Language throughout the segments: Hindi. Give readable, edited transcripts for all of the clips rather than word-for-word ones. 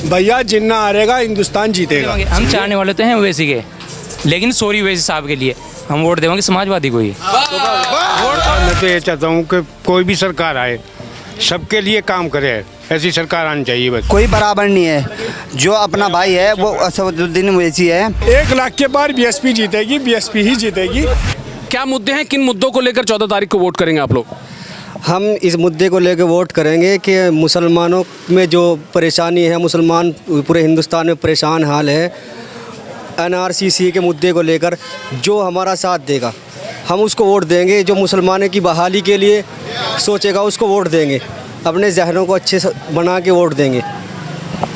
भैया जिन्ना हारेगा हिंदुस्तान जीतेगा। हम चाहने वाले तो हैं ओवैसी के, लेकिन सॉरी ओवैसी साहब के लिए हम वोट देंगे समाजवादी को ही। मैं तो ये चाहता हूँ कि कोई भी सरकार आए सबके लिए काम करे, ऐसी सरकार आनी चाहिए बस। कोई बराबर नहीं है, जो अपना भाई है वो असदुद्दीन ओवैसी है। 1 लाख के बाद बीएसपी जीतेगी, बीएसपी ही जीतेगी। क्या मुद्दे हैं, किन मुद्दों को लेकर 14 तारीख को वोट करेंगे आप लोग? हम इस मुद्दे को लेकर वोट करेंगे कि मुसलमानों में जो परेशानी है, मुसलमान पूरे हिंदुस्तान में परेशान हाल है, एनआरसी के मुद्दे को लेकर जो हमारा साथ देगा हम उसको वोट देंगे। जो मुसलमानों की बहाली के लिए सोचेगा उसको वोट देंगे, अपने जहनों को अच्छे से बना के वोट देंगे।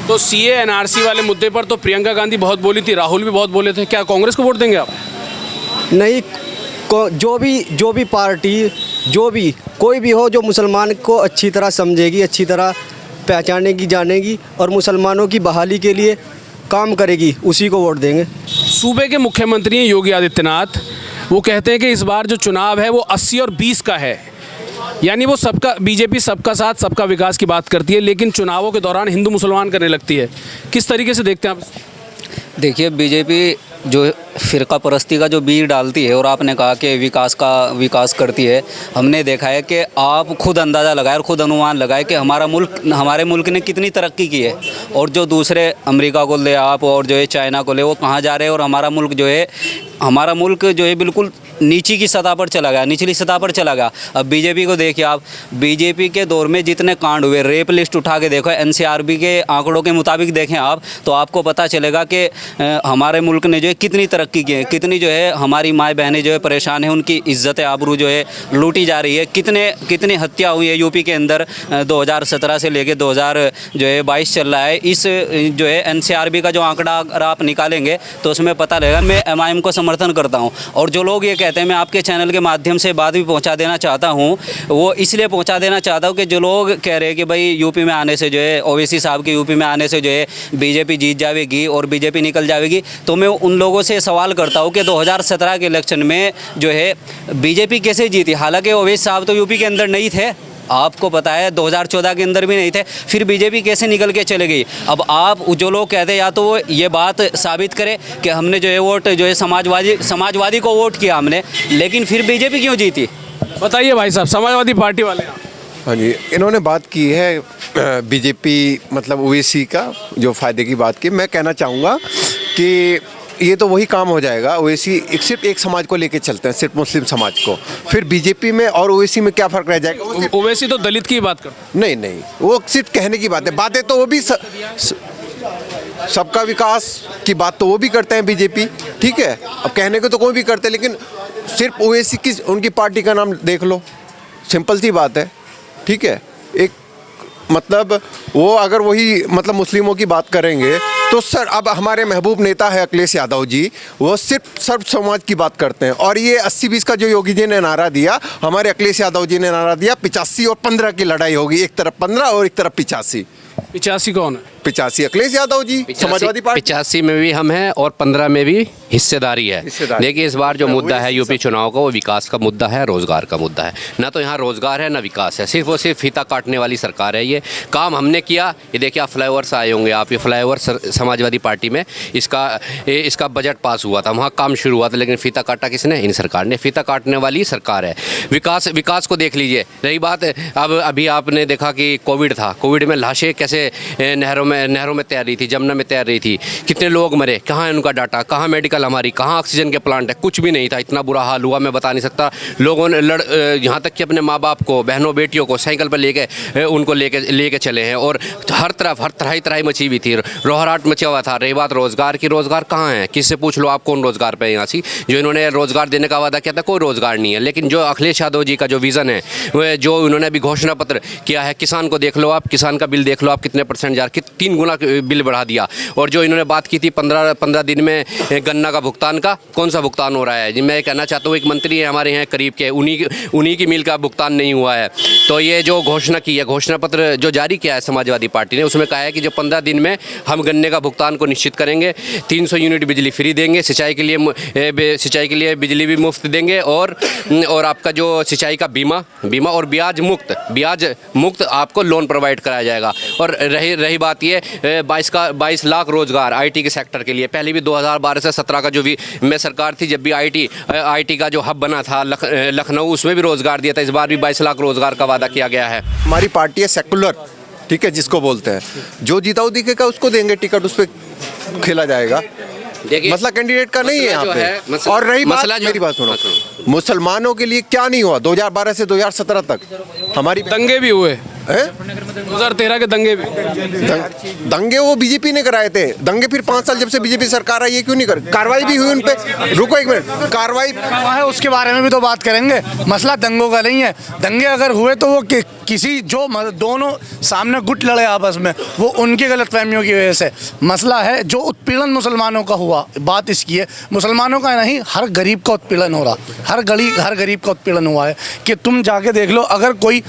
तो सीए एनआरसी वाले मुद्दे पर तो प्रियंका गांधी बहुत बोली थी, राहुल भी बहुत बोले थे, क्या कांग्रेस को वोट देंगे आप? नहीं, जो भी पार्टी, जो भी कोई भी हो, जो मुसलमान को अच्छी तरह समझेगी, अच्छी तरह पहचानेगी, जानेगी और मुसलमानों की बहाली के लिए काम करेगी, उसी को वोट देंगे। सूबे के मुख्यमंत्री हैं योगी आदित्यनाथ, वो कहते हैं कि इस बार जो चुनाव है वो 80 और 20 का है, यानी वो सबका, बीजेपी सबका साथ सबका विकास की बात करती है, लेकिन चुनावों के दौरान हिंदू मुसलमान करने लगती है। किस तरीके से देखते हैं आप? देखिए, बीजेपी जो फ़िरका परस्ती का जो बीज डालती है और आपने कहा कि विकास करती है, हमने देखा है कि आप खुद अंदाज़ा लगाए और खुद अनुमान लगाए कि हमारे मुल्क ने कितनी तरक्की की है, और जो दूसरे अमेरिका को ले आप और जो है चाइना को ले, वो कहाँ जा रहे हैं, और हमारा मुल्क जो है बिल्कुल निचली सतह पर चला गया। अब बीजेपी को देखिए आप, बीजेपी के दौर में जितने कांड हुए, रेप लिस्ट उठा के देखो, एनसीआरबी के आंकड़ों के मुताबिक देखें आप, तो आपको पता चलेगा कि हमारे मुल्क ने जो है कितनी तरक्की की है, कितनी जो है हमारी माँ बहनें जो है परेशान हैं, उनकी इज्जत आबरू जो है लूटी जा रही है, कितनी हत्या हुई है यूपी के अंदर 2017 से लेकर 2022 चल रहा है। इस जो है एनसीआरबी का जो आंकड़ा अगर आप निकालेंगे तो उसमें पता लगेगा। मैं एमआईएम को समर्थन करता हूँ, और जो लोग ये कहते हैं, मैं आपके चैनल के माध्यम से बात भी पहुंचा देना चाहता हूं, वो इसलिए पहुंचा देना चाहता हूं कि जो लोग कह रहे हैं कि भाई यूपी में आने से जो है, ओवैसी साहब के यूपी में आने से जो है बीजेपी जीत जाएगी और बीजेपी निकल जाएगी, तो मैं उन लोगों से सवाल करता हूं कि 2017 के इलेक्शन में जो है बीजेपी कैसे जीती, हालांकि ओवैसी साहब तो यूपी के अंदर नहीं थे, आपको पता है 2014 के अंदर भी नहीं थे, फिर बीजेपी कैसे निकल के चले गई? अब आप जो लोग कहते हैं, या तो वो ये बात साबित करें कि हमने जो है वोट जो है समाजवादी को वोट किया हमने, लेकिन फिर बीजेपी क्यों जीती? बताइए भाई साहब, समाजवादी पार्टी वाले। हाँ जी, इन्होंने बात की है बीजेपी मतलब ओवैसी का जो फ़ायदे की बात की। मैं कहना चाहूँगा कि ये तो वही काम हो जाएगा, ओवैसी सिर्फ एक समाज को लेके चलते हैं, सिर्फ मुस्लिम समाज को, फिर बीजेपी में और ओवैसी में क्या फ़र्क रह जाएगा? ओवैसी तो दलित की बात करते। नहीं, वो सिर्फ कहने की बातें तो वो भी सबका विकास की बात तो वो भी करते हैं बीजेपी, ठीक है। अब कहने को तो कोई भी करते हैं, लेकिन सिर्फ ओवैसी की उनकी पार्टी का नाम देख लो, सिंपल सी बात है, ठीक है। एक मतलब वो अगर वही मतलब मुस्लिमों की बात करेंगे तो सर, अब हमारे महबूब नेता है अखिलेश यादव जी, वो सिर्फ सर्व समाज की बात करते हैं, और ये 80-20 का जो योगी जी ने नारा दिया, हमारे अखिलेश यादव जी ने नारा दिया 85 और 15 की लड़ाई होगी, एक तरफ 15 और एक तरफ 85 कौन है? 85 अखिलेश यादव जी, समाजवादी पार्टी। 85 में भी हम हैं और 15 में भी हिस्सेदारी है। देखिए, इस बार जो मुद्दा है यूपी चुनाव का, वो विकास का मुद्दा है, रोजगार का मुद्दा है। ना तो यहाँ रोजगार है, ना विकास है, सिर्फ और सिर्फ फीता काटने वाली सरकार है। ये काम हमने किया, ये देखिए आप फ्लाईओवर्स आए होंगे, आप ये फ्लाईओवर समाजवादी पार्टी में इसका बजट पास हुआ था, वहाँ काम शुरू हुआ था, लेकिन फीता काटा किसने? इन सरकार ने। फीता काटने वाली सरकार है। विकास को देख लीजिए। रही बात, अब अभी आपने देखा कि कोविड था, कोविड में लाशें कैसे नहरों में तैर रही थी, जमुना में तैर रही थी, कितने लोग मरे, कहाँ है उनका डाटा, कहाँ मेडिकल हमारी, कहाँ ऑक्सीजन के प्लांट है? कुछ भी नहीं था। इतना बुरा हाल हुआ, मैं बता नहीं सकता। लोगों ने यहाँ तक कि अपने माँ बाप को, बहनों बेटियों को साइकिल पर उनको लेके चले हैं, और हर तरफ हर तराई मची हुई थी, रोहराट मचा हुआ था। रही बात रोजगार की, रोजगार कहाँ है? किससे पूछ लो आप, कौन रोजगार पे यहाँ सी? जो इन्होंने रोजगार देने का वादा किया था, कोई रोजगार नहीं है। लेकिन जो अखिलेश यादव जी का जो विज़न है, वह जो उन्होंने अभी घोषणा पत्र किया है, किसान को देख लो आप, किसान का बिल देख लो आप, कितने % जा रहा, 3 गुना बिल बढ़ा दिया। और जो इन्होंने बात की थी 15 दिन में गन्ना का भुगतान का, कौन सा भुगतान हो रहा है? मैं कहना चाहता हूँ, एक मंत्री है हमारे यहाँ करीब के, उन्हीं की मिल का भुगतान नहीं हुआ है। तो ये जो घोषणा की है, घोषणा पत्र जो जारी किया है समाजवादी पार्टी ने, उसमें कहा है कि जो 15 दिन में हम गन्ने का भुगतान को निश्चित करेंगे, 300 यूनिट बिजली फ्री देंगे, सिंचाई के लिए बिजली भी मुफ्त देंगे, और आपका जो सिंचाई का बीमा और ब्याज मुक्त आपको लोन प्रोवाइड कराया जाएगा। और रही बात ये लिए 22 लाख रोजगार आईटी के सेक्टर के लिए। पहले भी 2012 से 17 का जो भी मैं सरकार थी, जब भी आईटी का जो हब बना था लखनऊ, उसमें भी रोजगार दिया था। इस बार भी 22 लाख रोजगार का वादा किया गया है। हमारी पार्टी है सेकुलर, ठीक है, जिसको बोलते हैं, जो जीता वो दिखेगा उसको देंगे टिकट, उस पर खेला जाएगा। मसला कैंडिडेट का नहीं है यहाँ पे। और रही बात, मेरी बात सुनो, मुसलमानों के लिए क्या नहीं हुआ 2012 से 2017 तक? हमारी दंगे भी हुए 2013 के दंगे भी। दंगे वो बीजेपी ने कराए थे। दंगे फिर 5 साल जब से बीजेपी सरकार आई है क्यों नहीं कर? कार्रवाई भी हुई उन पे। रुको एक मिनट, कार्रवाई है उसके बारे में भी तो बात करेंगे। मसला दंगों का नहीं है। दंगे अगर हुए तो वो किसी जो दोनों सामने गुट लड़े आपस में, वो उनकी गलतफहमियों की वजह से। मसला है जो उत्पीड़न मुसलमानों का हुआ, बात इसकी है, मुसलमानों का नहीं, हर गरीब का उत्पीड़न हो रहा, हर गरीब का उत्पीड़न हुआ है। कि तुम जाके देख लो, अगर कोई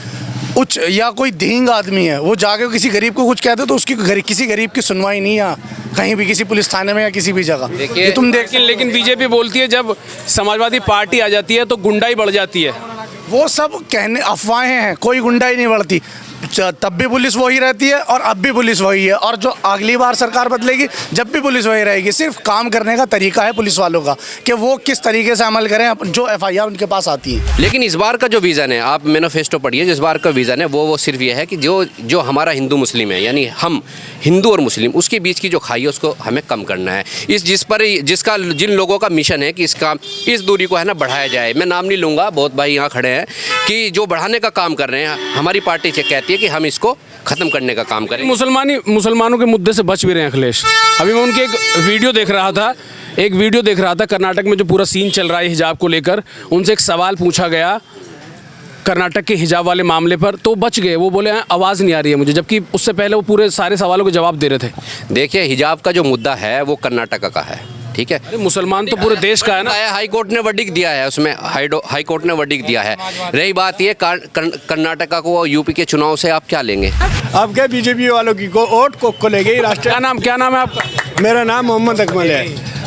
उच्च या कोई दींग आदमी है, वो जाके किसी गरीब को कुछ कहते तो उसकी किसी गरीब की सुनवाई नहीं है कहीं भी, किसी पुलिस थाने में या किसी भी जगह। ये तुम देख। लेकिन बीजेपी बोलती है जब समाजवादी पार्टी आ जाती है तो गुंडाई बढ़ जाती है। वो सब कहने अफवाहें हैं, कोई गुंडाई नहीं बढ़ती। तब भी पुलिस वही रहती है और अब भी पुलिस वही है, और जो अगली बार सरकार बदलेगी जब भी पुलिस वही रहेगी। सिर्फ काम करने का तरीका है पुलिस वालों का कि वो किस तरीके से अमल करें जो FIR उनके पास आती है। लेकिन इस बार का जो विज़न है, आप मैनिफेस्टो पढ़िए, जिस बार का विज़न है वो सिर्फ ये है कि जो हमारा हिंदू मुस्लिम है, यानी हम हिंदू और मुस्लिम, उसके बीच की जो खाई है उसको हमें कम करना है। जिन लोगों का मिशन है कि इस दूरी को है ना बढ़ाया जाए। मैं नाम नहीं लूँगा, बहुत भाई यहाँ खड़े हैं कि जो बढ़ाने का काम कर रहे हैं, हमारी पार्टी से कहती है कि हम इसको खत्म करने का काम करें। मुसलमानों के मुद्दे से बच भी रहे हैं अखिलेश। अभी मैं उनके एक वीडियो देख रहा था कर्नाटक में जो पूरा सीन चल रहा है हिजाब को लेकर। उनसे एक सवाल पूछा गया कर्नाटक के हिजाब वाले मामले पर, तो बच गए। वो बोले आवाज़ नहीं आ रही है मुझे, जबकि उससे पहले वो पूरे सारे सवालों के जवाब दे रहे थे। देखिए, हिजाब का जो मुद्दा है वो कर्नाटक का है, ठीक है। मुसलमान तो पूरे देश का है ना। हाई कोर्ट ने वर्डिक्ट दिया है, उसमें हाई कोर्ट ने वर्डिक्ट दिया है। रही बात ये कर्नाटका को यूपी के चुनाव से आप क्या लेंगे? अब क्या बीजेपी वालों की को वोट को ले गई राष्ट्रीय। क्या नाम है आपका? मेरा नाम मोहम्मद अकमल है।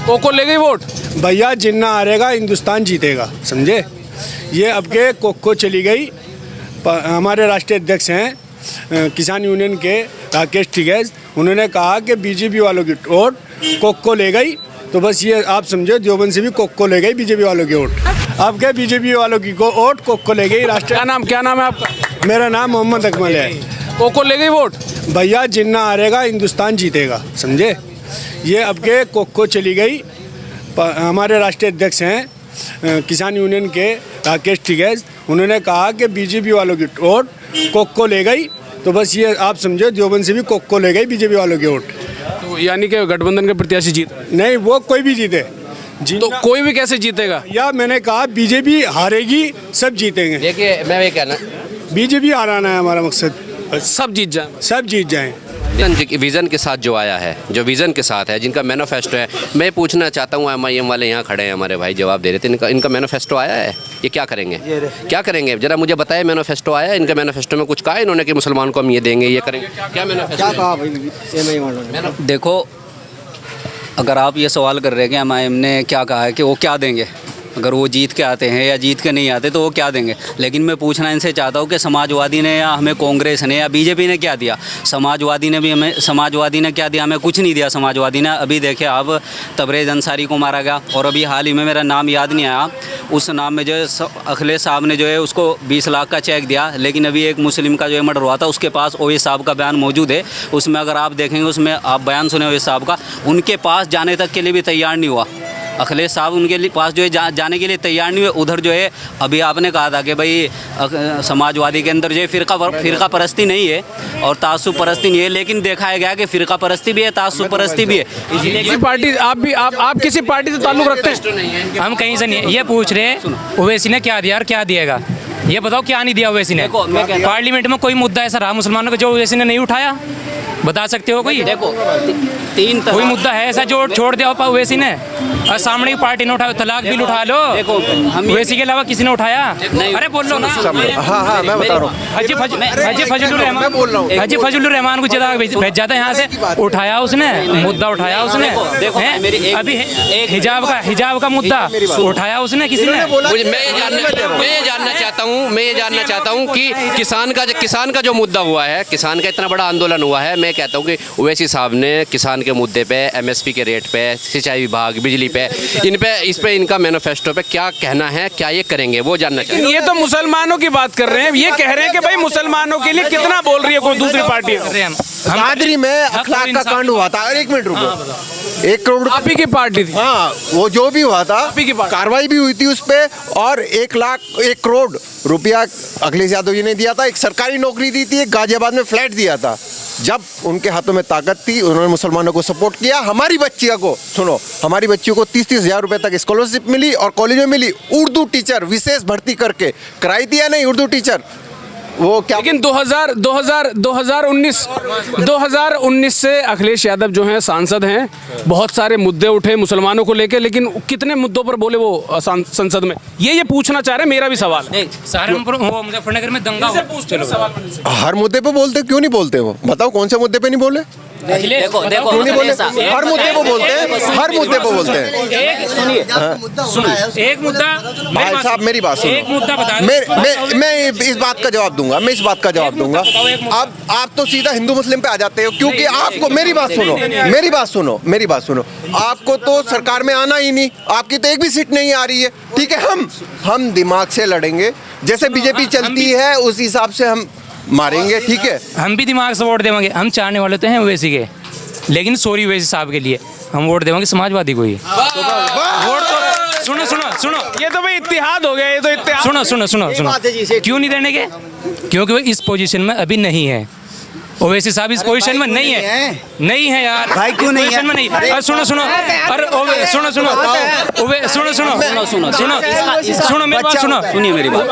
को ले गई वोट भैया, जिन्ना हारेगा हिंदुस्तान जीतेगा, समझे? ये अब के कोको चली गई। हमारे राष्ट्रीय अध्यक्ष हैं किसान यूनियन के राकेश टिकैत, उन्होंने कहा कि बीजेपी वालों की वोट कोको ले गई। तो बस ये आप समझो, देवबंद से भी कोको ले गई बीजेपी वालों की वोट। अब क्या बीजेपी वालों की को वोट कोको ले गई राष्ट्रीय। क्या नाम है आपका? मेरा नाम मोहम्मद अकमल है। कोको ले गई वोट भैया, जिन्ना हारेगा हिंदुस्तान जीतेगा, समझे? ये अब के कोको चली गई। हमारे राष्ट्रीय अध्यक्ष हैं किसान यूनियन के राकेश टिकैत, उन्होंने कहा कि बीजेपी वालों की वोट कोको ले गई। तो बस ये आप समझो, देवबंद से भी कोको ले गई बीजेपी वालों की वोट। तो यानी कि गठबंधन के प्रत्याशी जीत नहीं, वो कोई भी जीते। तो कोई भी कैसे जीतेगा? या मैंने कहा बीजेपी हारेगी, सब जीतेंगे। देखिए, मैं ये कहना, बीजेपी हराना है हमारा मकसद, सब जीत जाए। विज़न के साथ जो आया है, जो विज़न के साथ है, जिनका मैनिफेस्टो है, मैं पूछना चाहता हूँ, MIM वाले यहाँ खड़े हैं, हमारे भाई जवाब दे रहे थे, इनका मैनिफेस्टो आया है, ये क्या करेंगे जरा मुझे बताएं। मैनिफेस्टो आया है इनका? मैनिफेस्टो में कुछ कहा इन्होंने कि मुसलमान को हम ये देंगे, ये करेंगे? क्या मैनिफेस्टो? देखो, अगर आप ये सवाल कर रहे हैं कि MIM ने क्या कहा है कि वो क्या देंगे, अगर वो जीत के आते हैं या जीत के नहीं आते तो वो क्या देंगे। लेकिन मैं पूछना इनसे चाहता हूँ कि समाजवादी ने या हमें कांग्रेस ने या बीजेपी ने क्या दिया? समाजवादी ने क्या दिया? हमें कुछ नहीं दिया समाजवादी ने। अभी देखिए, अब तबरेज़ अंसारी को मारा गया, और अभी हाल ही में, मेरा नाम याद नहीं आया, उस नाम में जो है अखिलेश साहब ने जो है उसको 20 लाख का चेक दिया। लेकिन अभी एक मुस्लिम का जो है मर्डर हुआ था, उसके पास ओवैसी साहब का बयान मौजूद है। उसमें अगर आप देखेंगे, उसमें आप बयान सुने ओवैसी साहब का, उनके पास जाने तक के लिए भी तैयार नहीं हुआ। अखिलेश साहब उनके लिए पास जो है जाने के लिए तैयार नहीं हुए। उधर जो है अभी आपने कहा था कि भाई समाजवादी के अंदर जो है फ़िरका परस्ती नहीं है और तासुब परस्ती नहीं है, लेकिन देखा गया कि फ़िरका परस्ती भी है, तासुब परस्ती भी है। इसलिए पार्टी आप किसी पार्टी से ताल्लुक़ रखते हैं? हम कहीं से नहीं। ये पूछ रहे हैं ओवैसी ने क्या दिया और क्या दिएगा, ये बताओ। क्या नहीं दिया ओवैसी ने? पार्लियामेंट में कोई मुद्दा ऐसा रहा मुसलमानों का जो ओवैसी ने नहीं उठाया? बता सकते हो कोई? देखो, 3 कोई मुद्दा है ऐसा जो छोड़ दिया ओवैसी ने? और सामने की पार्टी ने उठाया, तलाक बिल उठा लो। देखो, हम ओवैसी के अलावा किसी ने उठाया? अरे बोल लो ना। हाँ मैं बता रहा हूँ। हाजी फजलुर रहमान, मैं बोल रहा हूँ। हाजी फजलुर रहमान को जदा भेज जाता है यहाँ से, उठाया उसने मुद्दा, उठाया उसने। देखो, हैं? मेरी एक- अभी हिजाब का मुद्दा उठाया उसने किसी ने? मैं ये जानना चाहता हूँ कि किसान का जो मुद्दा हुआ है, किसान का इतना बड़ा आंदोलन हुआ है, मैं कहता हूँ कि ओवैसी साहब ने किसान के मुद्दे पे, एमएसपी के रेट पे, सिंचाई विभाग, बिजली पे, इस पे इनका मैनिफेस्टो पे क्या कहना है, क्या ये करेंगे, वो जानना चाहिए। ये तो मुसलमानों की बात कर रहे हैं, ये कह रहे हैं कि भाई मुसलमानों के लिए कितना बोल रही है कोई दूसरी पार्टी। कादरी में अखलाक का कांड हुआ था। अरे 1 मिनट रुको। 1 करोड़ आप ही की पार्टी थी। हाँ, वो जो भी हुआ था, की बात। कार्रवाई भी हुई थी उस पे, और 1 करोड़ रुपया अखिलेश यादव जी ने दिया था। एक सरकारी नौकरी दी थी, एक गाजियाबाद में फ्लैट दिया था। जब उनके हाथों में ताकत थी, उन्होंने मुसलमानों को सपोर्ट किया। हमारी बच्चियों को सुनो, हमारी बच्चियों को 30-30 हज़ार रुपए तक स्कॉलरशिप मिली और कॉलेज में मिली। उर्दू टीचर विशेष भर्ती करके कराई दिया नहीं, उर्दू टीचर वो क्या। लेकिन 2019 से अखिलेश यादव जो हैं सांसद हैं, बहुत सारे मुद्दे उठे मुसलमानों को लेकर, लेकिन कितने मुद्दों पर बोले वो संसद में, ये पूछना चाह रहे हैं। मेरा भी सवाल है। सहारनपुर वो मुजफ्फरनगर में दंगा हुआ। हर मुद्दे पे बोलते, क्यों नहीं बोलते? वो बताओ कौन से मुद्दे पे नहीं बोले? देखो क्यों नहीं बोले? हर मुद्दे पे बोलते हैं, हर मुद्दे पे बोलते हैं। एक मुद्दा, भाई साहब मेरी बात सुनो। एक मुद्दा बता दो। मैं इस बात का जवाब दूंगा, मैं इस बात का जवाब दूंगा। अब आप तो सीधा हिंदू मुस्लिम पे आ जाते हो, क्योंकि आपको मेरी बात सुनो, आपको तो सरकार में आना ही नहीं, आपकी तो एक भी सीट नहीं आ रही है। ठीक है, हम दिमाग से लड़ेंगे, जैसे बीजेपी चलती है उस हिसाब से हम मारेंगे। ठीक है, हम भी दिमाग से वोट देंगे। हम चाहने वाले तो हैं ओवैसी के, लेकिन सॉरी ओवैसी साहब के लिए हम वोट देंगे समाजवादी को ही। वोट तो सुनो, ये तो भाई इत्तेहाद हो गया, ये तो इत्तेहाद। सुनो, क्यों नहीं देने के? क्योंकि वो इस पोजीशन में अभी नहीं है। ओवैसी साहब इस पोजीशन में नहीं है यार। भाई क्यों नहीं है? अरे सुनो, मेरी बात सुनो। सुनिए मेरी बात।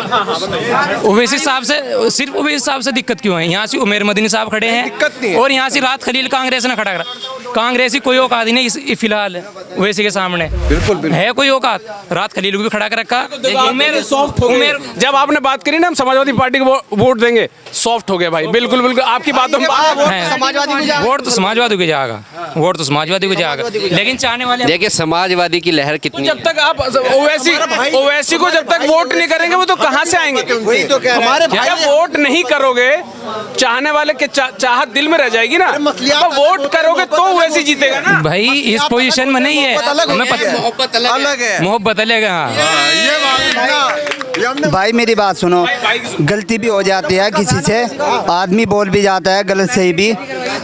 ओवैसी साहब से, सिर्फ ओवैसी साहब से दिक्कत क्यों है? यहाँ से उमेर मदनी साहब खड़े हैं और यहाँ से राहत खलील कांग्रेस ने खड़ा करा। कांग्रेसी कोई औकात नहीं इस फिलहाल ओवैसी के सामने, बिल्कुल है कोई औकात? राहत खलील को भी खड़ा कर रखा। उमेर जब आपने बात करी ना हम समाजवादी पार्टी को वोट देंगे, सॉफ्ट हो गया भाई। बिल्कुल आपकी बात वोट तो समाजवादी को जाएगा, वोट तो समाजवादी को जाएगा, लेकिन चाहने वाले देखिए समाजवादी की लहर कितनी जब तक आप ओवैसी को जब तक वोट नहीं करेंगे वो तो कहाँ से आएंगे? जब वोट नहीं करोगे, चाहने वाले के चाहत दिल में रह जाएगी ना। तो वोट करोगे तो ओवैसी जीतेगा ना। भाई इस पोजीशन में नहीं है, हमें मोहब्बत अलग है। भाई मेरी बात सुनो, गलती भी हो जाती है किसी से, आदमी बोल भी जाता है गलत सही भी।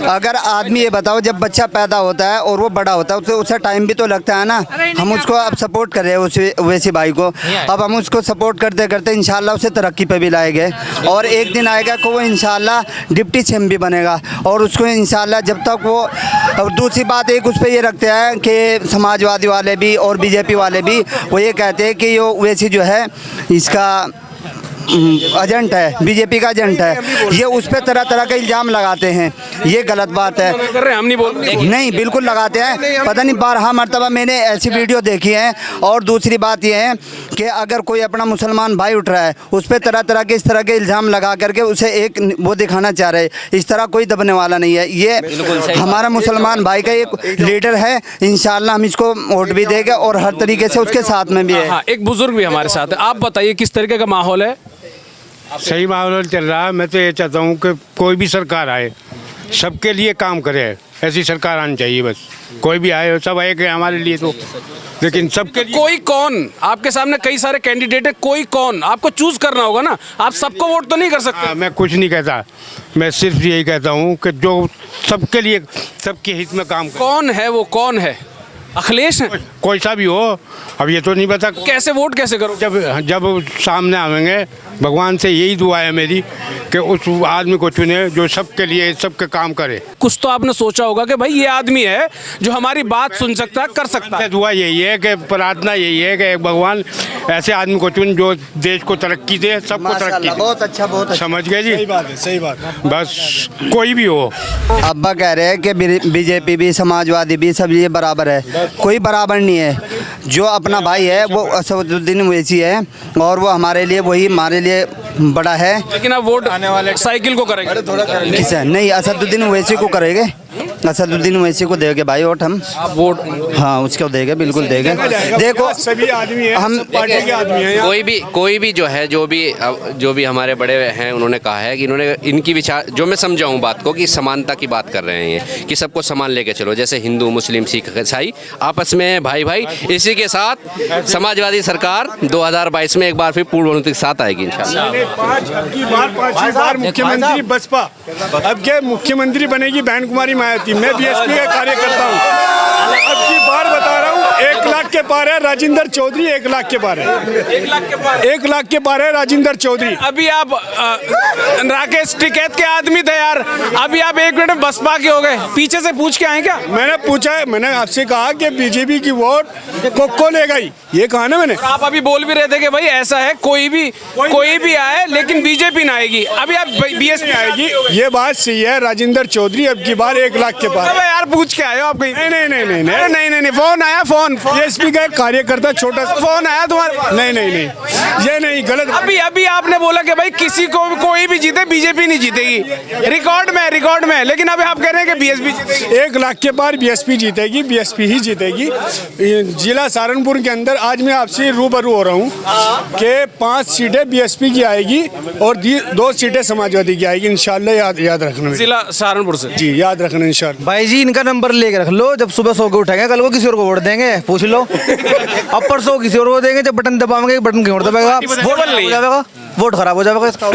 अगर आदमी ये बताओ, जब बच्चा पैदा होता है और वो बड़ा होता है, उसे टाइम भी तो लगता है ना। हम उसको अब सपोर्ट कर रहे हैं उस वैसी भाई को, अब हम उसको सपोर्ट करते करते इंशाल्लाह उसे तरक्की पे भी लाएंगे, और एक दिन आएगा कि वो इंशाल्लाह डिप्टी सीएम भी बनेगा। और उसको इंशाल्लाह जब तक वो, और दूसरी बात एक उस पर ये रखते हैं कि समाजवादी वाले भी और बीजेपी वाले भी, वो ये कहते हैं कि ये वैसी जो है इसका एजेंट है, बीजेपी का एजेंट है, ये उस पर तरह तरह के इल्ज़ाम लगाते हैं। ये गलत बात है। कर रहे हैं, हम नहीं बोल रहे। नहीं, बिल्कुल लगाते हैं। पता नहीं 12 मरतबा मैंने ऐसी वीडियो देखी है। और दूसरी बात ये है कि अगर कोई अपना मुसलमान भाई उठ रहा है, उस पर तरह तरह के इस तरह के इल्ज़ाम लगा करके उसे एक वो दिखाना चाह रहे, इस तरह कोई दबने वाला नहीं है। ये हमारा मुसलमान भाई का एक लीडर है, इंशाल्लाह हम इसको वोट भी देंगे और हर तरीके से उसके साथ में भी है। हाँ, एक बुजुर्ग भी हमारे साथ है। आप बताइए किस तरीके का माहौल है? सही माहौल चल रहा है। मैं तो ये चाहता हूँ कि कोई भी सरकार आए, सबके लिए काम करे, ऐसी सरकार आनी चाहिए। बस कोई भी आए, सब आए कि हमारे लिए तो, लेकिन सबके लिए। कोई कौन? आपके सामने कई सारे कैंडिडेट है, कोई कौन? आपको चूज करना होगा ना, आप सबको वोट तो नहीं कर सकते। मैं कुछ नहीं कहता, मैं सिर्फ यही कहता हूँ कि जो सबके लिए, सबके हित में काम करे। कौन है वो? कौन है? अखिलेश है? कोई सा भी हो, अब ये तो नहीं पता। कैसे वोट कैसे करो? जब सामने आवेंगे, भगवान से यही दुआ है मेरी कि उस आदमी को चुने जो सबके लिए सबके काम करे। कुछ तो आपने सोचा होगा कि भाई ये आदमी है जो हमारी बात सुन सकता है, कर सकता है। दुआ यही है कि प्रार्थना यही है कि भगवान ऐसे आदमी को चुन जो देश को तरक्की दे, सबको तरक्की दे। बहुत अच्छा, बहुत अच्छा। समझ गए जी? सही बात है। बस कोई भी हो। अब्बा कह रहे हैं कि बीजेपी भी समाजवादी भी सब ये बराबर है, कोई बराबर नहीं है। जो अपना भाई है वो असदुद्दीन ओवैसी है और वो हमारे लिए बड़ा है। लेकिन आप वोट आने वाले साइकिल को करेंगे? किसे नहीं, असदुद्दीन ओवैसी को करेंगे, असदुद्दीन ओवैसी को देंगे भाई वोट हम। आप वोट? हाँ उसको देंगे, बिल्कुल देंगे। देखो सभी आदमी हैं, हम पार्टी के आदमी हैं। कोई भी जो है जो भी हमारे बड़े हैं उन्होंने कहा है कि इन्होंने इनकी विचार जो मैं समझाऊँ बात को कि समानता की बात कर रहे हैं ये कि सबको समान लेके चलो, जैसे हिंदू मुस्लिम सिख ईसाई आपस में भाई भाई। इसी के साथ समाजवादी सरकार 2022 में एक बार फिर पूर्ण बहुमत के साथ आएगी इंशाल्लाह। पांचवी बार मुख्यमंत्री बसपा, अब के मुख्यमंत्री बनेगी बहन कुमारी मायावती। मैं बीएसपी का कार्यकर्ता हूँ, अब की बार बता रहा हूँ 1 लाख के पार है राजेंद्र चौधरी, 1 लाख के पार है, 1 लाख के पार, 1 लाख के पार है राजेंद्र चौधरी। अभी आप राकेश टिकैत के आदमी थे यार, अभी आप 1 मिनट में बसपा के हो गए, पीछे से पूछ के आए क्या? मैंने पूछा है, मैंने आपसे कहा कि बीजेपी की वोट को लेगा ही, ये कहा ना मैंने। आप अभी बोल भी रहे थे कि भाई ऐसा है कोई भी आए लेकिन बीजेपी ना आएगी, अभी आप बीएसपी आएगी, ये बात सही है। राजेंद्र चौधरी अब की बार 1 लाख के पार। यार पूछ के आए हो आप कहीं? नहीं, फोन आया, फोन बीएसपी का कार्यकर्ता छोटा सा फोन आया तुम्हारे? नहीं, ये नहीं, गलत। अभी आपने बोला कि भाई किसी को कोई भी जीते बीजेपी नहीं जीतेगी, रिकॉर्ड में, लेकिन अभी आप कह रहे हैं कि बीएसपी जीतेगी। 1 लाख के पार बीएसपी जीतेगी, बीएसपी ही जीतेगी। जिला सहारनपुर के अंदर आज मैं आपसे रूबरू हो रहा हूँ कि 5 सीटें बीएसपी की आएगी और 2 सीटें समाजवादी की आएगी इंशाल्लाह। याद रखना, जिला सहारनपुर से जी, याद रखना इंशाल्लाह। भाई जी इनका नंबर लेके रख लो, जब सुबह सो के उठेंगे कल को किसी और को वोट देंगे, पूछ लो। अब परसों किसी और को देंगे, जब बटन दबाएंगे बटन क्यों दबाएगा, वोट खराब हो जाएगा इसका।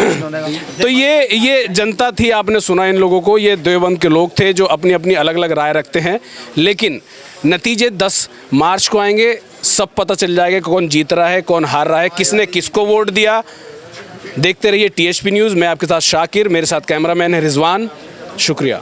तो ये जनता थी, आपने सुना इन लोगों को, ये देवबंद के लोग थे जो अपनी अपनी अलग अलग राय रखते हैं, लेकिन नतीजे 10 मार्च को आएंगे, सब पता चल जाएगा कि कौन जीत रहा है कौन हार रहा है, किसने किसको वोट दिया। देखते रहिए THP न्यूज़। मैं आपके साथ शाकिर, मेरे साथ कैमरामैन है रिजवान। शुक्रिया।